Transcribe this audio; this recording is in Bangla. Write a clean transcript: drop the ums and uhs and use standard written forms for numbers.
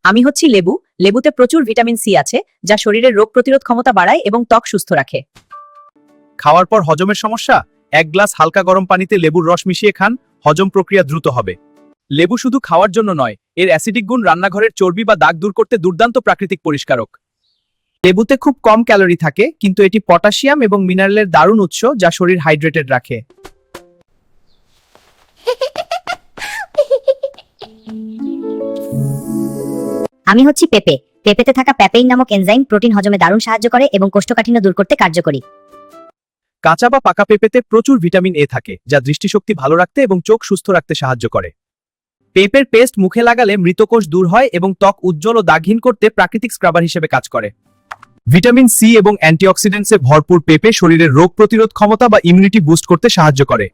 আমি হচ্ছি লেবু। লেবুতে প্রচুর ভিটামিন সি আছে, যা শরীরের রোগ প্রতিরোধ ক্ষমতা বাড়ায় এবং ত্বক সুস্থ রাখে। খাওয়ার পর হজমের সমস্যা? এক গ্লাস হালকা গরম পানিতে লেবুর রস মিশিয়ে খান, হজম প্রক্রিয়া দ্রুত হবে। লেবু শুধু খাওয়ার জন্য নয়, এর অ্যাসিডিক গুণ রান্নাঘরের চর্বি বা দাগ দূর করতে দুর্দান্ত প্রাকৃতিক পরিষ্কারক। লেবুতে খুব কম ক্যালোরি থাকে, কিন্তু এটি পটাশিয়াম এবং মিনারেলের দারুণ উৎস, যা শরীর হাইড্রেটেড রাখে। আমি হচ্ছি পেঁপে। পেঁপেতে থাকা প্যাপেইন নামক এনজাইম প্রোটিন হজমে দারুণ সাহায্য করে এবং কোষ্ঠকাঠিন্য দূর করতে কার্যকরী। কাঁচা বা পাকা পেঁপেতে প্রচুর ভিটামিন এ থাকে, যা দৃষ্টিশক্তি ভালো রাখতে এবং চোখ সুস্থ রাখতে সাহায্য করে। পেঁপের পেস্ট মুখে লাগালে মৃতকোষ দূর হয় এবং ত্বক উজ্জ্বল ও দাগহীন করতে প্রাকৃতিক স্ক্রাবার হিসেবে কাজ করে। ভিটামিন সি এবং অ্যান্টিঅক্সিডেন্টসে ভরপুর পেঁপে শরীরের রোগ প্রতিরোধ ক্ষমতা বা ইমিউনিটি বুস্ট করতে সাহায্য করে।